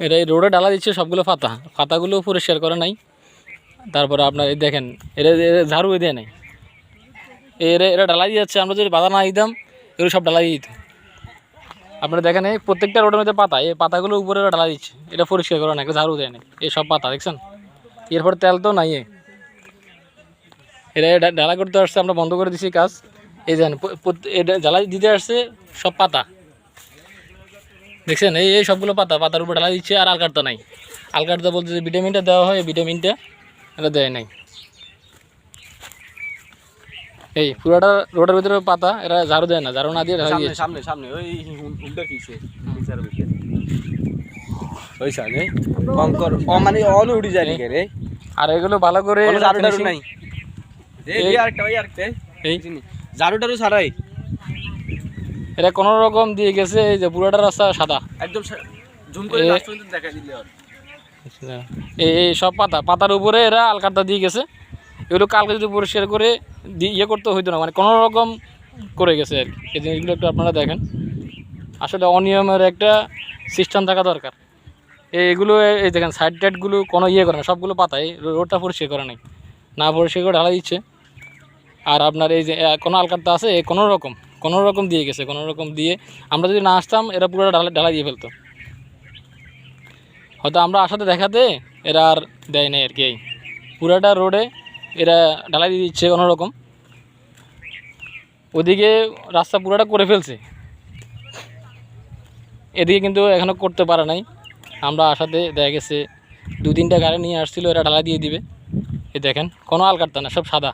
এটা এই রোডে ডালা দিচ্ছে সবগুলো পাতাগুলো পরিষ্কার করে নাই। তারপরে আপনার এই দেখেন এরা ঝাড়ু দেয় নাই, এরা ডালাই দিয়ে যাচ্ছে। আমরা যদি বাধা না দিতাম এগুলো সব ডালাই দিত। আপনারা দেখেন এই প্রত্যেকটা রোডের মধ্যে পাতা, এই পাতাগুলো উপরে ডালা দিচ্ছে, এটা পরিষ্কার করে না, একটা ঝাড়ু দেয় না, এই সব পাতা দেখছেন। এরপর তেল তো নাই, এরা ডালা করতে আসছে, আমরা বন্ধ করে দিছি কাজ। এই জানেন জ্বালাই দিতে আসছে সব পাতা দেখছেন, এই সবগুলো পাতার উপর ডালা দিচ্ছে। আর আলকাটতা নাই, আলকাটতা বলতে যে ভিটামিনটা দেওয়া হয় ভিটামিনটা এটা দেয় নাই। এই পুরাটা রোডের ভিতরে পাতা, এরা ঝাড়ু দেয় না, ঝাড়ু না দিয়ে ঢালাই দিয়েছে। সামনে সামনে ওই হুন্ডা কিসে ওই সামনে কঙ্কর মানে অন উড়ি যায় নাকি রে। আর এগুলো ভালো করে ঝাড়ু নাই, এই আরেকটা ওই আরেকটা এই ঝাড়ু ছাড়াই এরা কোনো রকম দিয়ে গেছে। এই যে পুরোটা রাস্তা সাদা একদম জুম করে লাস্ট পর্যন্ত দেখা দিলে এই সব পাতার উপরে এরা আলকাটতা দিয়ে গেছে। এগুলো কালকে যদি পরিষ্কার করে ইয়ে করতে হইতো না, মানে কোনো রকম করে গেছে আর কি। এই জিনিসগুলো একটু আপনারা দেখেন, আসলে অনিয়মের একটা সিস্টেম থাকা দরকার। এইগুলো এই দেখেন সাইড টাইডগুলো কোনো ইয়ে করে না, সবগুলো পাতা এই রোডটা পরিষ্কার করে নাই, না পরিষ্কার করে ঢালা দিচ্ছে। আর আপনার এই যে কোনো আলকাটতা আছে কোনো রকম দিয়ে গেছে, কোনো রকম দিয়ে আমরা যদি না আসতাম এরা পুরো ঢালা দিয়ে ফেলতো। হয়তো আমরা আসাতে দেখাতে এরা আর দেয় নাই আর কি। এই পুরাটা রোডে এরা ঢালাই দিয়ে দিচ্ছে কোনো রকম, ওদিকে রাস্তা পুরাটা করে ফেলছে, এদিকে কিন্তু এখনও করতে পারে নাই। আমরা আসাতে দেখা গেছে 2-3টা গাড়ি নিয়ে আসছিল, এরা ঢালাই দিয়ে দিবে। এই দেখেন কোনো আলকাটতা না, সব সাদা।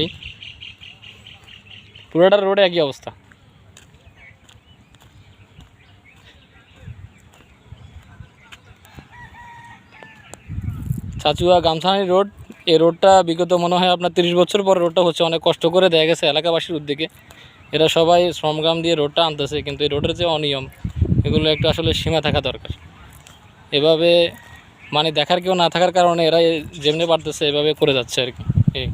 এই পুরোটা রোডে একই অবস্থা। চাচুয়া গামছানি রোড, এই রোডটা বিগত মনে হয় আপনার 30 বছর পর রোডটা হচ্ছে, অনেক কষ্ট করে দেখা গেছে এলাকাবাসীর উদ্যোগে। এরা সবাই শ্রমগ্রাম দিয়ে রোডটা আনতেছে, কিন্তু এই রোডের যে অনিয়ম এগুলো একটু আসলে সীমা থাকা দরকার। এভাবে মানে দেখার কেউ না থাকার কারণে এরা যেমনি পারতেছে এভাবে করে যাচ্ছে আর কি। এই